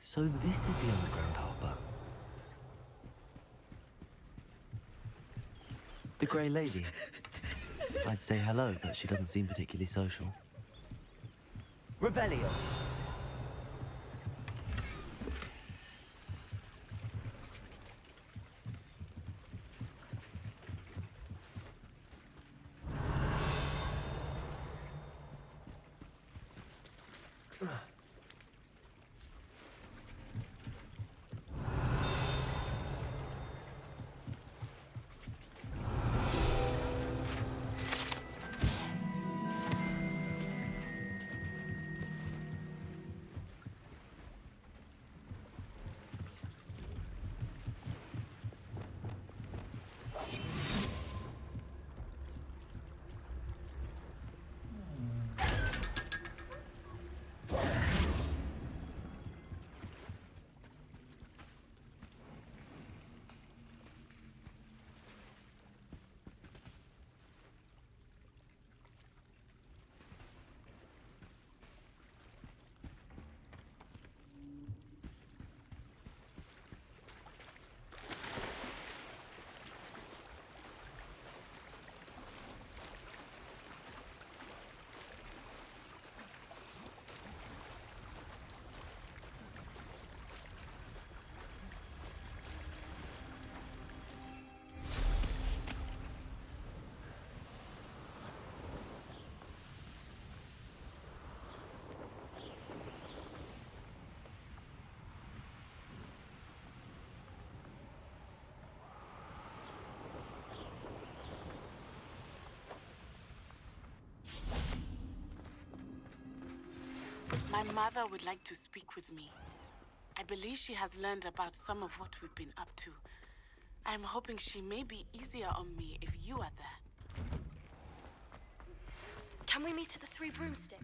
So this is the underground harbour. The Grey Lady. I'd say hello, but she doesn't seem particularly social. Revelio. My mother would like to speak with me. I believe she has learned about some of what we've been up to. I'm hoping she may be easier on me if you are there. Can we meet at the Three Broomsticks?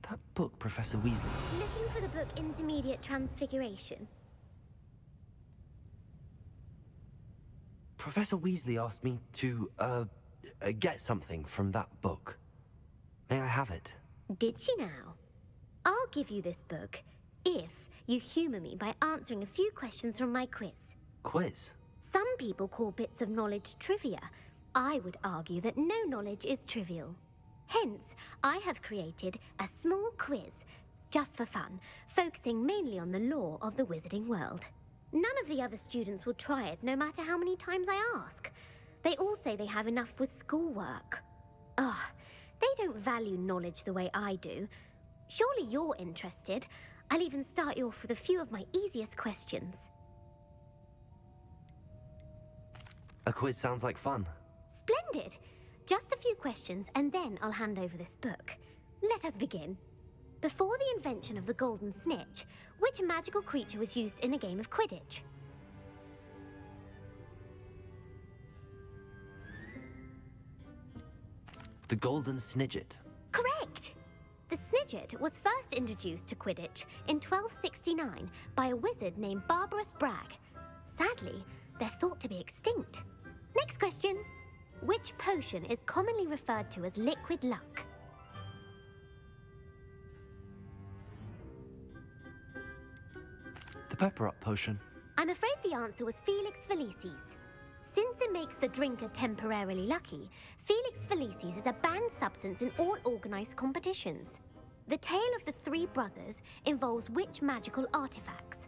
That book, Professor Weasley. Looking for the book Intermediate Transfiguration? Professor Weasley asked me to, get something from that book. May I have it? Did she now? I'll give you this book if you humour me by answering a few questions from my quiz. Quiz? Some people call bits of knowledge trivia. I would argue that no knowledge is trivial. Hence, I have created a small quiz, just for fun, focusing mainly on the lore of the wizarding world. None of the other students will try it, no matter how many times I ask. They all say they have enough with schoolwork. Ugh, they don't value knowledge the way I do. Surely you're interested. I'll even start you off with a few of my easiest questions. A quiz sounds like fun. Splendid! Just a few questions, and then I'll hand over this book. Let us begin. Before the invention of the golden snitch, which magical creature was used in a game of Quidditch? The Golden Snidget. Correct! The Snidget was first introduced to Quidditch in 1269 by a wizard named Barbarous Bragg. Sadly, they're thought to be extinct. Next question. Which potion is commonly referred to as liquid luck? The Pepper Up potion. I'm afraid the answer was Felix Felicis. Since it makes the drinker temporarily lucky, Felix Felicis is a banned substance in all organised competitions. The tale of the three brothers involves which magical artifacts?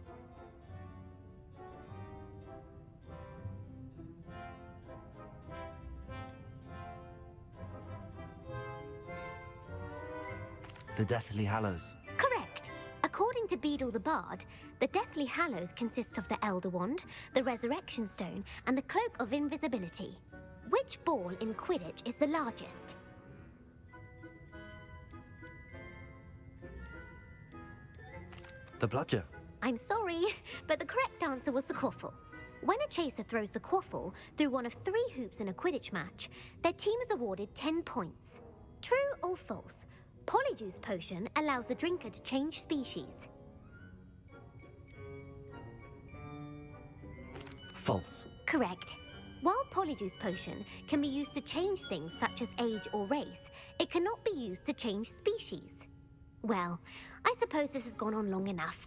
The Deathly Hallows. Correct. According to Beedle the Bard, the Deathly Hallows consists of the Elder Wand, the Resurrection Stone, and the Cloak of Invisibility. Which ball in Quidditch is the largest? The bludger. I'm sorry, but the correct answer was the quaffle. When a chaser throws the quaffle through one of 3 hoops in a Quidditch match, their team is awarded 10 points. True or false? Polyjuice Potion allows the drinker to change species. False. Correct. While Polyjuice Potion can be used to change things such as age or race, it cannot be used to change species. Well, I suppose this has gone on long enough.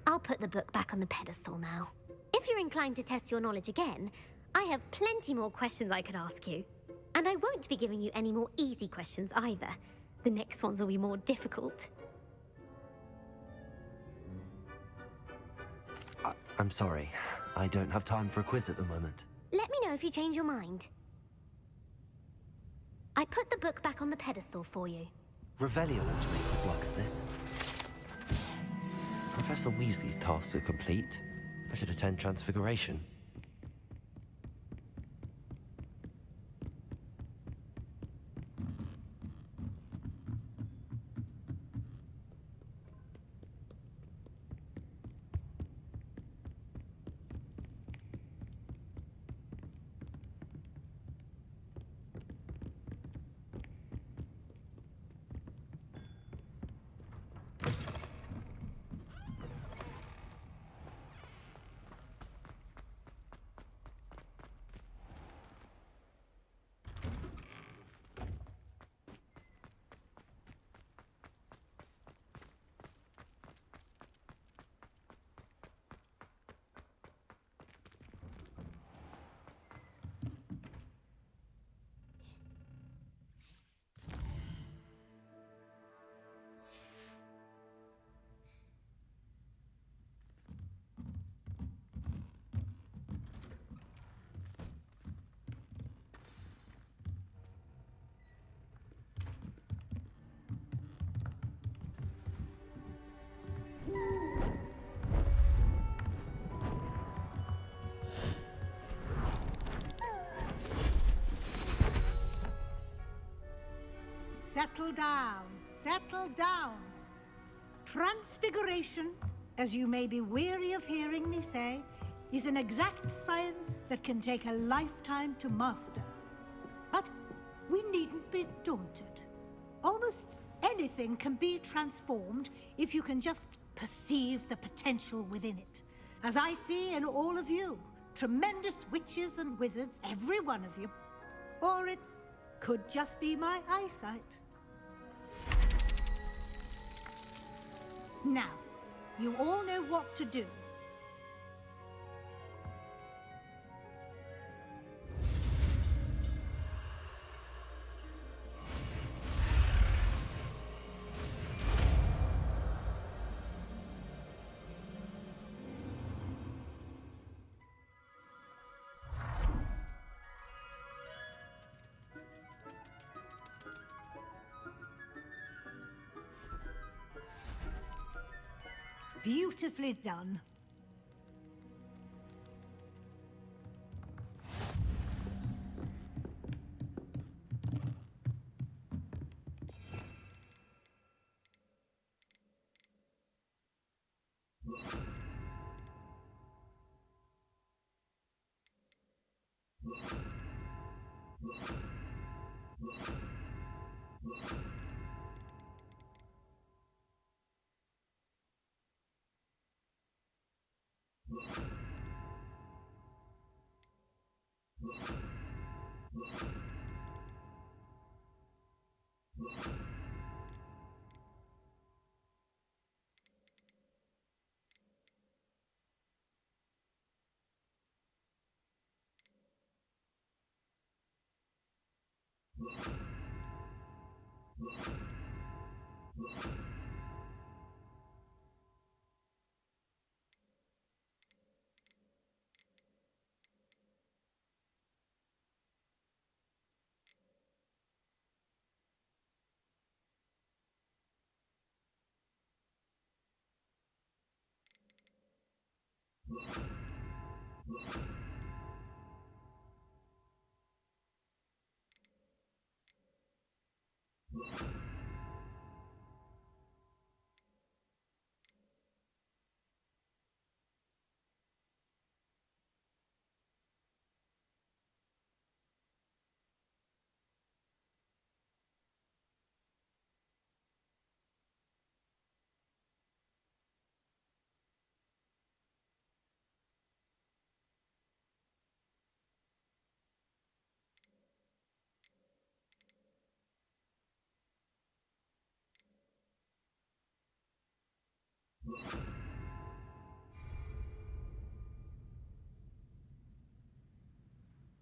I'll put the book back on the pedestal now. If you're inclined to test your knowledge again, I have plenty more questions I could ask you. And I won't be giving you any more easy questions either. The next ones will be more difficult. I'm sorry. I don't have time for a quiz at the moment. Let me know if you change your mind. I put the book back on the pedestal for you. Revelio ought to make quick work of this. Professor Weasley's tasks are complete. I should attend Transfiguration. Settle down, settle down. Transfiguration, as you may be weary of hearing me say, is an exact science that can take a lifetime to master. But we needn't be daunted. Almost anything can be transformed if you can just perceive the potential within it. As I see in all of you, tremendous witches and wizards, every one of you. Or it could just be my eyesight. Now, you all know what to do. Beautifully done.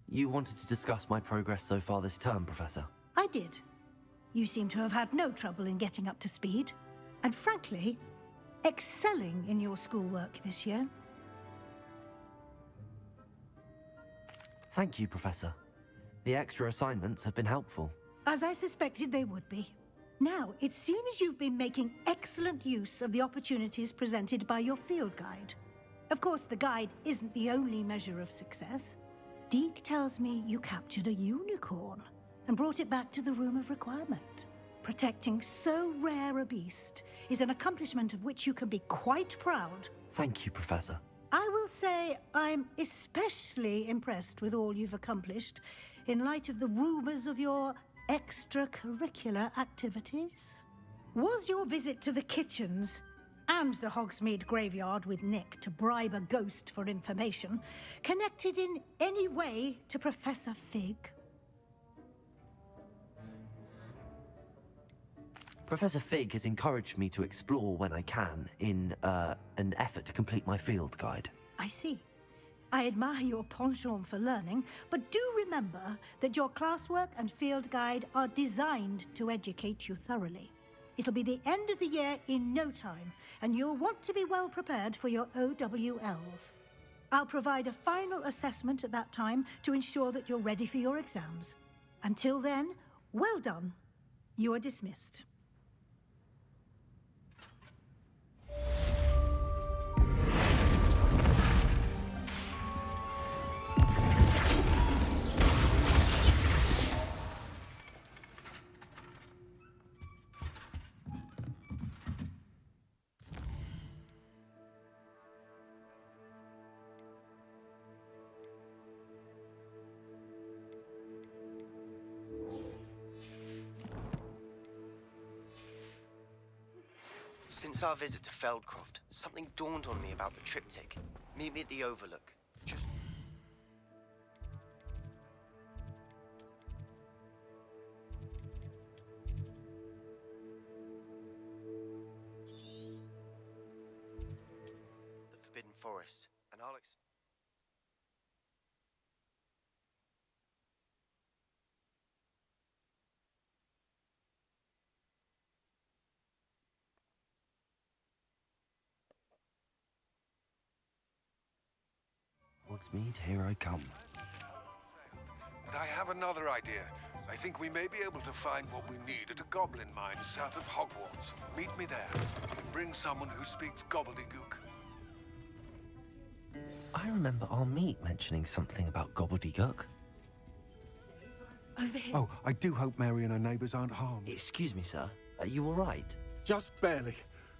You wanted to discuss my progress so far this term, Professor? I did. You seem to have had no trouble in getting up to speed, and frankly, excelling in your schoolwork this year. Thank you, Professor. The extra assignments have been helpful. As I suspected they would be. Now, it seems you've been making excellent use of the opportunities presented by your field guide. Of course, the guide isn't the only measure of success. Deke tells me you captured a unicorn and brought it back to the Room of Requirement. Protecting so rare a beast is an accomplishment of which you can be quite proud. Thank you, Professor. I will say I'm especially impressed with all you've accomplished in light of the rumors of your extracurricular activities. Was your visit to the kitchens and the Hogsmeade graveyard with Nick to bribe a ghost for information connected in any way to Professor Fig? Professor Fig has encouraged me to explore when I can in an effort to complete my field guide. I see. I admire your penchant for learning, but do remember that your classwork and field guide are designed to educate you thoroughly. It'll be the end of the year in no time, and you'll want to be well prepared for your OWLs. I'll provide a final assessment at that time to ensure that you're ready for your exams. Until then, well done. You are dismissed. Since our visit to Feldcroft, something dawned on me about the triptych. Meet me at the Overlook. Just... the Forbidden Forest, and I'll Hogsmeade, here I come. And I have another idea. I think we may be able to find what we need at a goblin mine south of Hogwarts. Meet me there. And bring someone who speaks gobbledygook. I remember our meet mentioning something about gobbledygook. Over here. Oh, I do hope Mary and her neighbours aren't harmed. Excuse me, sir. Are you all right? Just barely.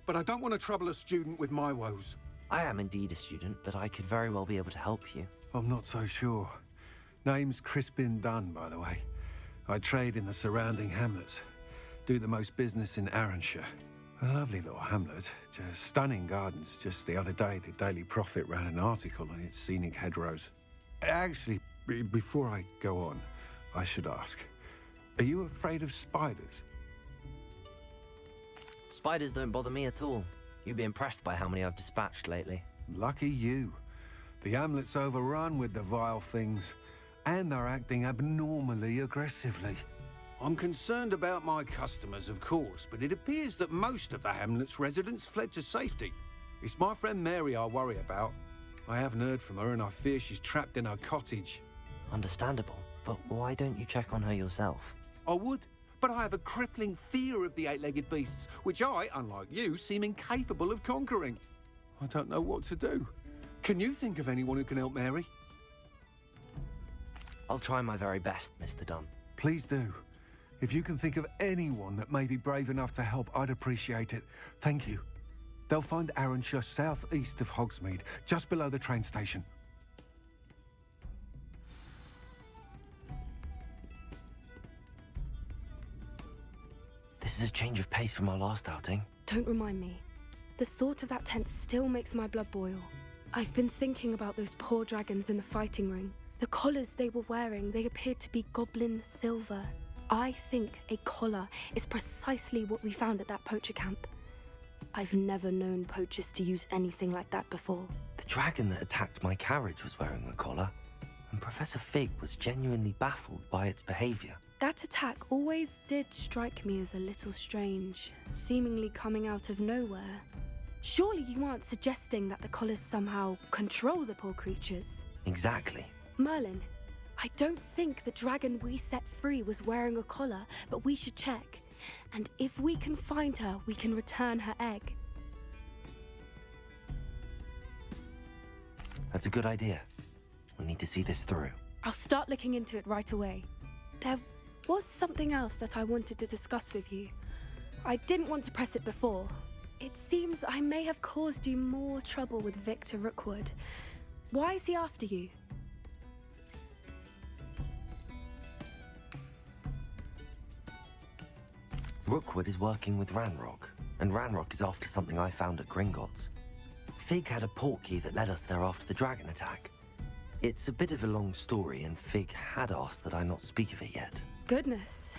But I don't want to trouble a student with my woes. I am indeed a student, but I could very well be able to help you. I'm not so sure. Name's Crispin Dunn, by the way. I trade in the surrounding hamlets. Do the most business in Arranshire. A lovely little hamlet. Just stunning gardens. Just the other day, the Daily Prophet ran an article on its scenic hedgerows. Actually, before I go on, I should ask. Are you afraid of spiders? Spiders don't bother me at all. You'd be impressed by how many I've dispatched lately. Lucky you. The hamlet's overrun with the vile things, and they're acting abnormally aggressively. I'm concerned about my customers, of course, but it appears that most of the hamlet's residents fled to safety. It's my friend Mary I worry about. I haven't heard from her, and I fear she's trapped in her cottage. Understandable, but why don't you check on her yourself? I would, but I have a crippling fear of the eight-legged beasts, which I, unlike you, seem incapable of conquering. I don't know what to do. Can you think of anyone who can help Mary? I'll try my very best, Mr. Dunn. Please do. If you can think of anyone that may be brave enough to help, I'd appreciate it. Thank you. They'll find Arrynshire southeast of Hogsmeade, just below the train station. This is a change of pace from our last outing. Don't remind me. The thought of that tent still makes my blood boil. I've been thinking about those poor dragons in the fighting ring. The collars they were wearing, they appeared to be goblin silver. I think a collar is precisely what we found at that poacher camp. I've never known poachers to use anything like that before. The dragon that attacked my carriage was wearing a collar, and Professor Fig was genuinely baffled by its behavior. That attack always did strike me as a little strange, seemingly coming out of nowhere. Surely you aren't suggesting that the collars somehow control the poor creatures? Exactly. Merlin, I don't think the dragon we set free was wearing a collar, but we should check. And if we can find her, we can return her egg. That's a good idea. We need to see this through. I'll start looking into it right away. There was something else that I wanted to discuss with you. I didn't want to press it before. It seems I may have caused you more trouble with Victor Rookwood. Why is he after you? Rookwood is working with Ranrock, and Ranrock is after something I found at Gringotts. Fig had a portkey that led us there after the dragon attack. It's a bit of a long story, and Fig had asked that I not speak of it yet. Goodness.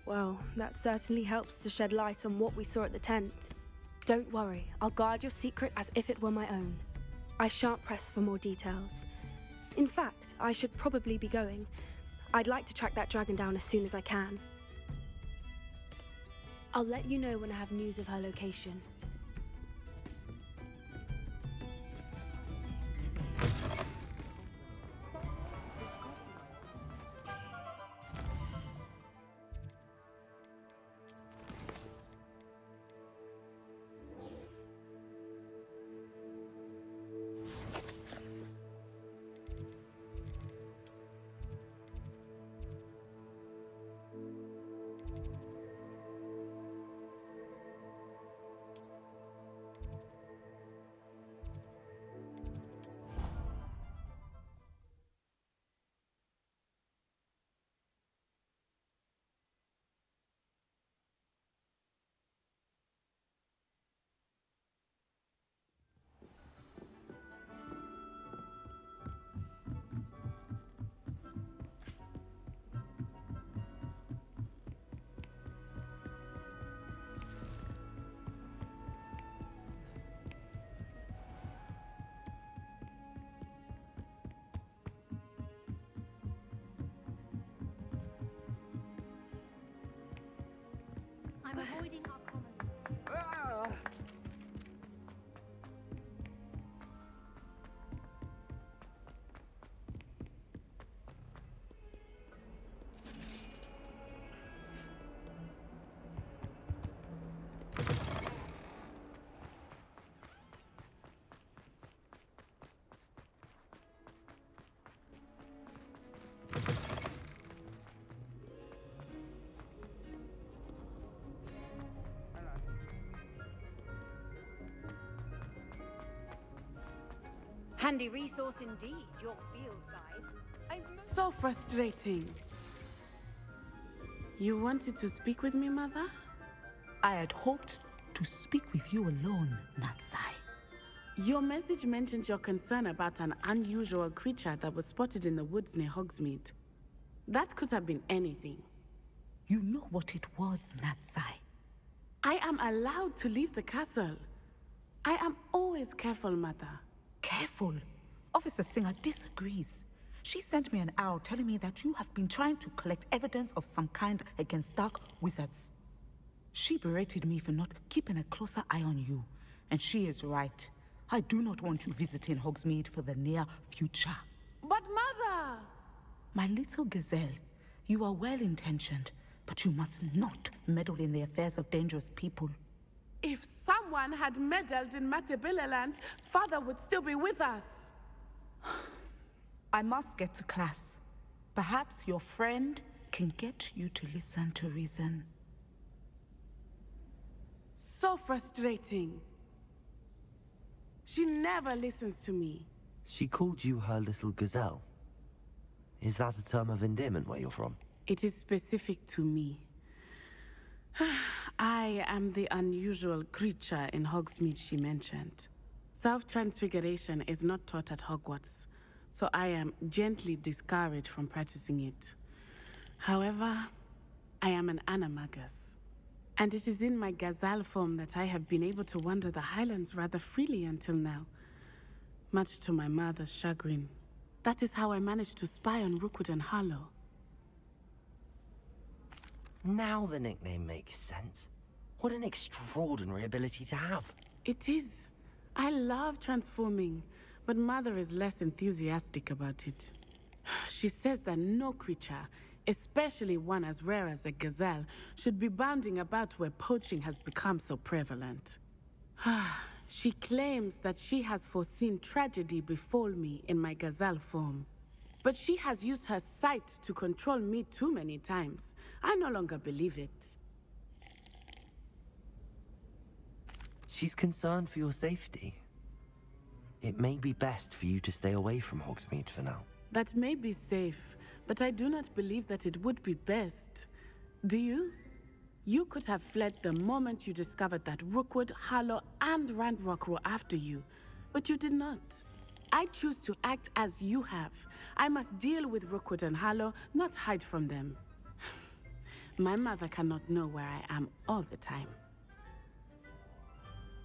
Well, that certainly helps to shed light on what we saw at the tent. Don't worry, I'll guard your secret as if it were my own. I shan't press for more details. In fact, I should probably be going. I'd like to track that dragon down as soon as I can. I'll let you know when I have news of her location. I'm avoiding our common. Handy resource indeed, your field guide. So frustrating. You wanted to speak with me, Mother? I had hoped to speak with you alone, Natsai. Your message mentioned your concern about an unusual creature that was spotted in the woods near Hogsmeade. That could have been anything. You know what it was, Natsai. I am allowed to leave the castle. I am always careful, Mother. Careful. Officer Singer disagrees. She sent me an owl telling me that you have been trying to collect evidence of some kind against dark wizards. She berated me for not keeping a closer eye on you, and she is right. I do not want you visiting Hogsmeade for the near future. But Mother! My little gazelle, you are well-intentioned, but you must not meddle in the affairs of dangerous people. If someone someone had meddled in Matabilaland, Father would still be with us. I must get to class. Perhaps your friend can get you to listen to reason. So frustrating. She never listens to me. She called you her little gazelle. Is that a term of endearment where you're from? It is specific to me. I am the unusual creature in Hogsmeade she mentioned. Self-transfiguration is not taught at Hogwarts, so I am gently discouraged from practicing it. However, I am an animagus, and it is in my gazelle form that I have been able to wander the Highlands rather freely until now, much to my mother's chagrin. That is how I managed to spy on Rookwood and Harlow. Now the nickname makes sense. What an extraordinary ability to have. It is. I love transforming, but Mother is less enthusiastic about it. She says that no creature, especially one as rare as a gazelle, should be bounding about where poaching has become so prevalent. She claims that she has foreseen tragedy befall me in my gazelle form. But she has used her sight to control me too many times. I no longer believe it. She's concerned for your safety. It may be best for you to stay away from Hogsmeade for now. That may be safe, but I do not believe that it would be best. Do you? You could have fled the moment you discovered that Rookwood, Harlow, and Ranrock were after you, but you did not. I choose to act as you have. I must deal with Rookwood and Harlow, not hide from them. My mother cannot know where I am all the time.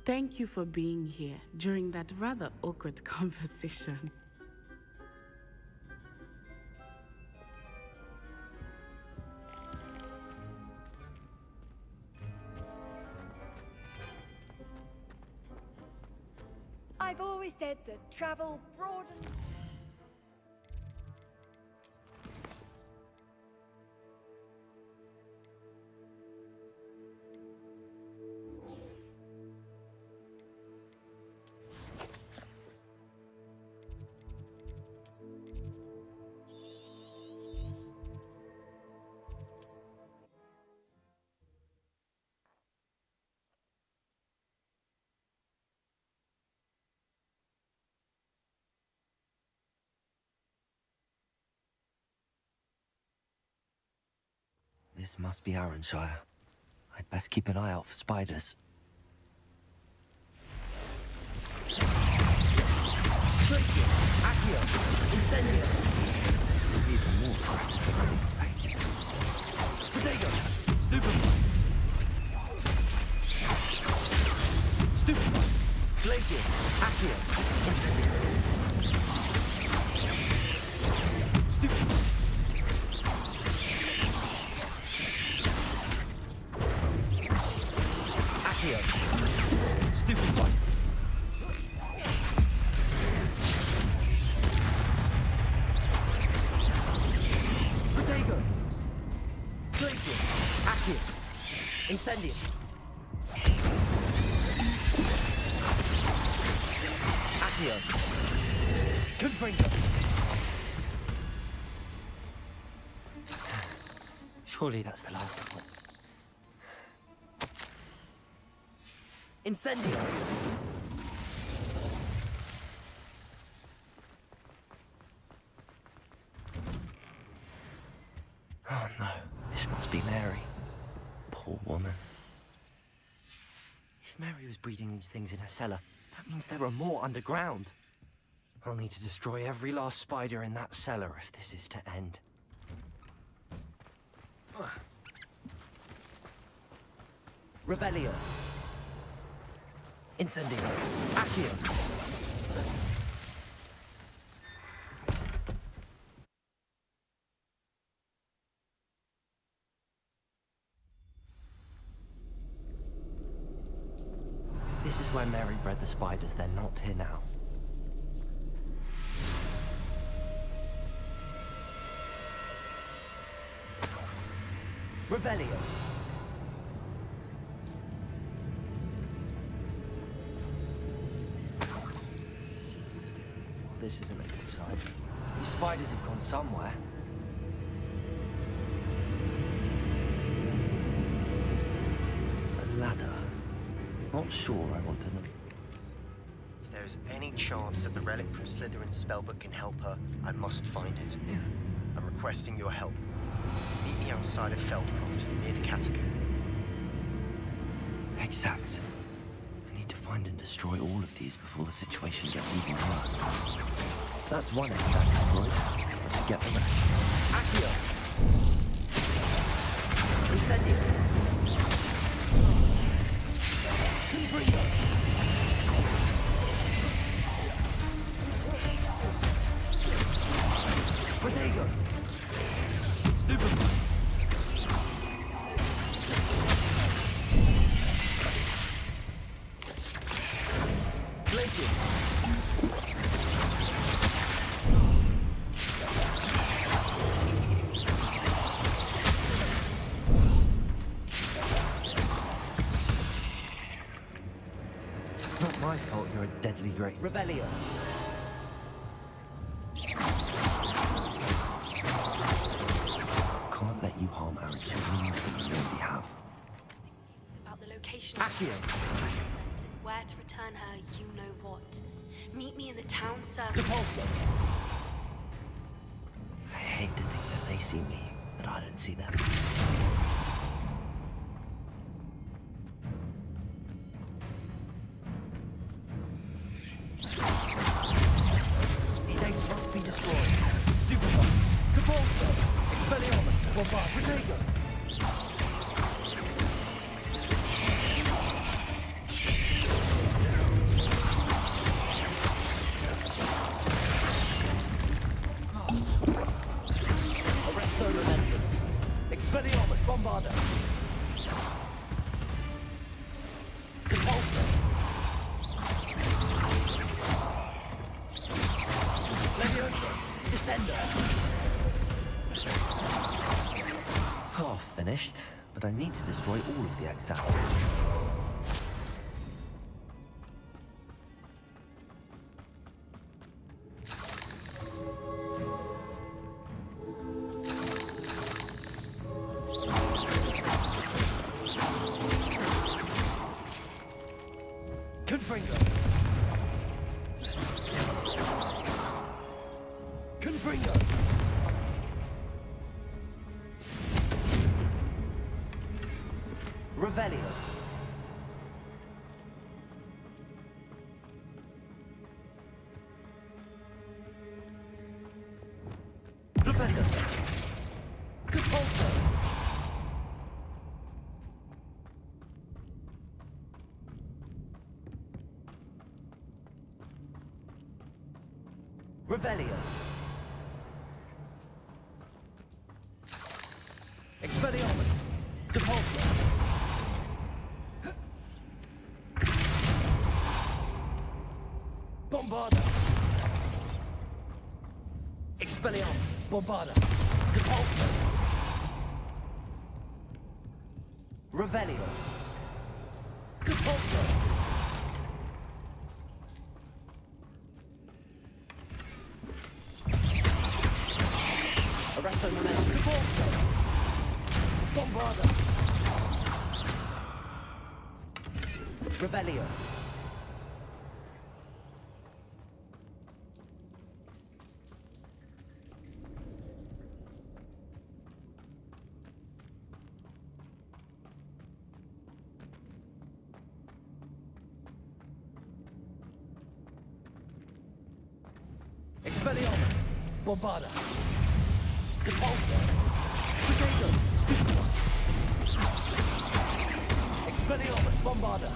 Thank you for being here during that rather awkward conversation. I've always said that travel broadens. This must be Arranshire. I'd best keep an eye out for spiders. Glacier, Accio, Incendio. Even more aggressive than I expected. Protego, Stupefy. Stupefy. Glacier, Accio, Incendio. Stupefy. Accio. Stupefy. Protego. Glacier, Accio, Incendio. Accio. Confringo. Surely that's the last of them. Incendio. Oh no, this must be Mary. Poor woman. If Mary was breeding these things in her cellar, that means there are more underground. I'll need to destroy every last spider in that cellar if this is to end. Rebellion. Incendio. Accio. If this is where Mary bred the spiders, they're not here now. Rebellion. this isn't a good sign. These spiders have gone somewhere. A ladder. Not sure I want to know. If there's any chance that the relic from Slytherin's spellbook can help her, I must find it. I'm requesting your help. Meet me outside of Feldcroft, near the catacomb. Exact. I need to find and destroy all of these before the situation gets even worse. That's one exact destroyed. I should get the rest. Accio! Incendio! Confringo! Protego! Stupefy! Glacius! Not my fault you're a deadly grace. Revelio! Can't let you harm our children more than you already have. News about the location Accio! of my friend and where to return her, you know what. Meet me in the town circle. Depulso! I hate to think that they see me, but I don't see them. These eggs must be destroyed. Stupefy! Depulso! Expelliarmus! Bombard! Protego! Arresto Momentum! Expelliarmus! Bombarda! Depulso! Leviosa! Descender! Half finished, but I need to destroy all of the exiles. Confringo! Confringo! Revelio! Flipendo! Depulso! Revelio! Expelliarmus! Depulso! Bombarda! Expelliarmus! Bombarda! Depulso! Revelio! Depulso! Arresto Momentum! Depulso! Bombarda! Revelio! Expelliarmus! Bombarda! Depulso! Protego! Stupefy! Expelliarmus! Bombarda!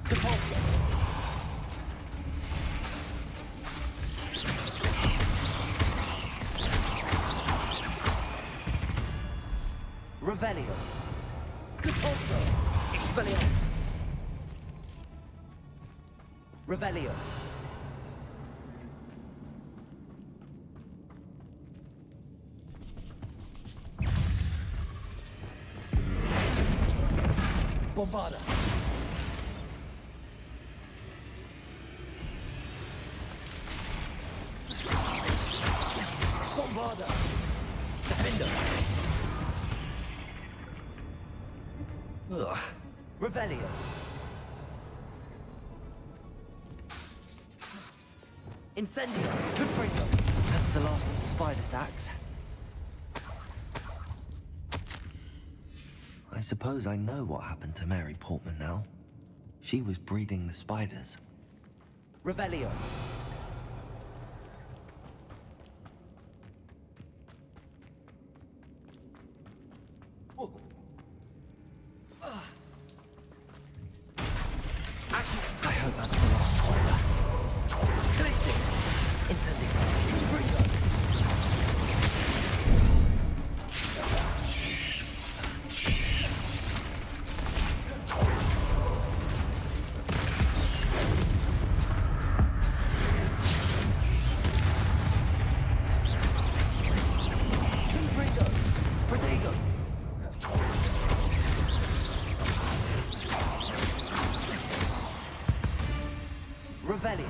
Depulso! Revelio! Depulso! Expelliarmus! Revelio! Bombarda! Bombarda! Defender! Ugh. Revelio! Incendio! Confringo! That's the last of the spider sacks. I suppose I know what happened to Mary Portman now. She was breeding the spiders. Revelio! I hope that's the last spider. Crisis! Incendio! Confringo! Revelio.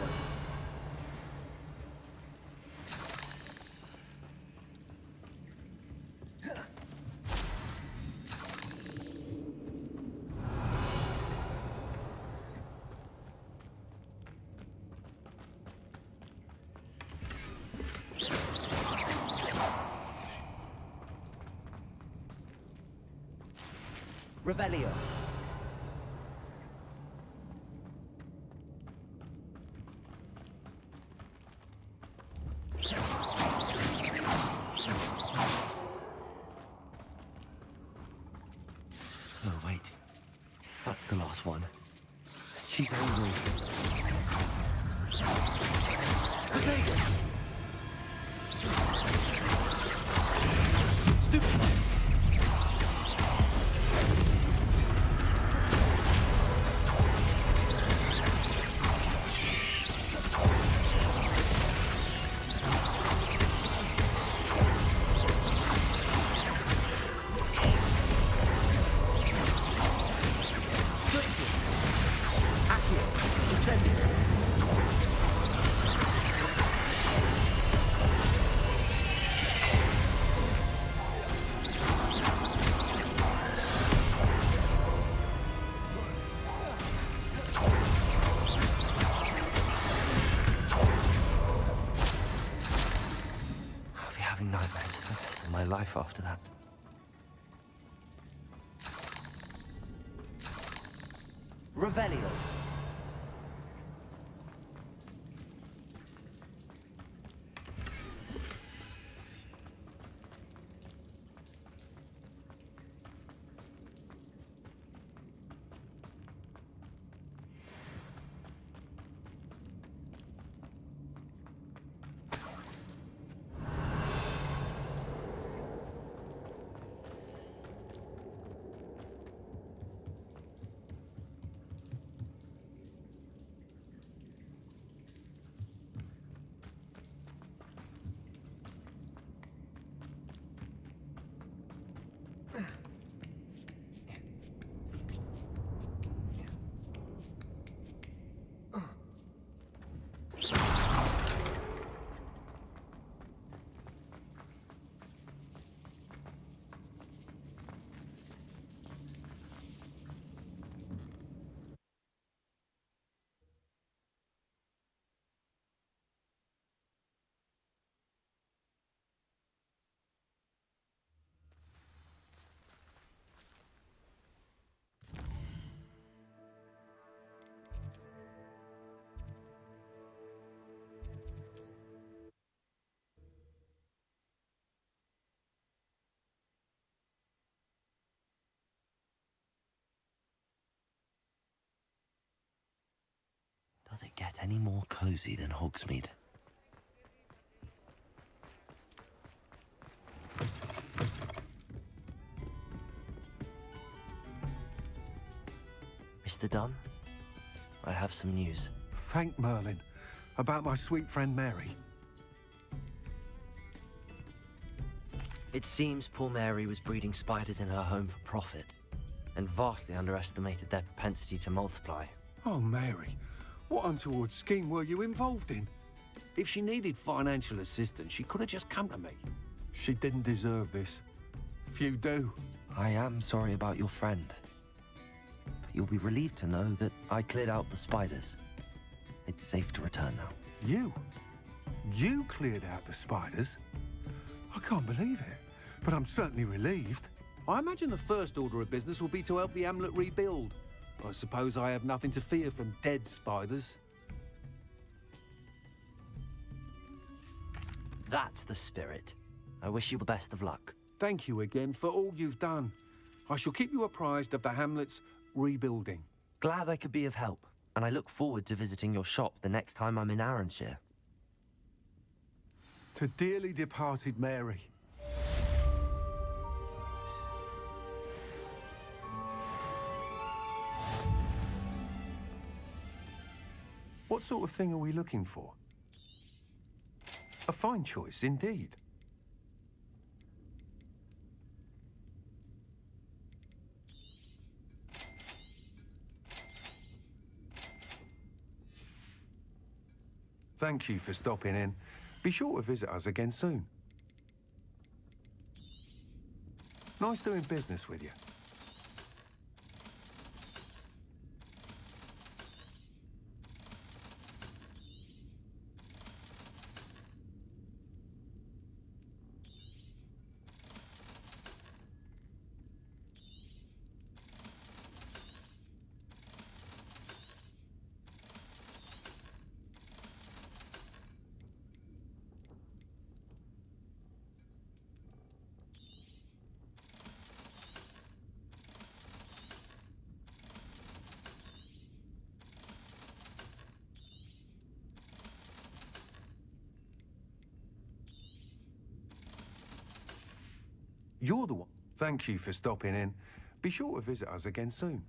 Revelio. Oh, wait. That's the last one. She's angry. Stupid. I'll be having nightmares for the rest of my life after that. Revelio. Does it get any more cozy than Hogsmeade? Mr. Dunn, I have some news. Thank Merlin. About my sweet friend Mary. It seems poor Mary was breeding spiders in her home for profit, and vastly underestimated their propensity to multiply. Oh, Mary. What untoward scheme were you involved in? If she needed financial assistance, she could have just come to me. She didn't deserve this. Few do. I am sorry about your friend. But you'll be relieved to know that I cleared out the spiders. It's safe to return now. You? You cleared out the spiders? I can't believe it, but I'm certainly relieved. I imagine the first order of business will be to help the hamlet rebuild. I suppose I have nothing to fear from dead spiders. That's the spirit. I wish you the best of luck. Thank you again for all you've done. I shall keep you apprised of the hamlet's rebuilding. Glad I could be of help, and I look forward to visiting your shop the next time I'm in Arranshire. To dearly departed Mary. What sort of thing are we looking for? A fine choice, indeed. Thank you for stopping in. Be sure to visit us again soon. Nice doing business with you. You're the one. Thank you for stopping in. Be sure to visit us again soon.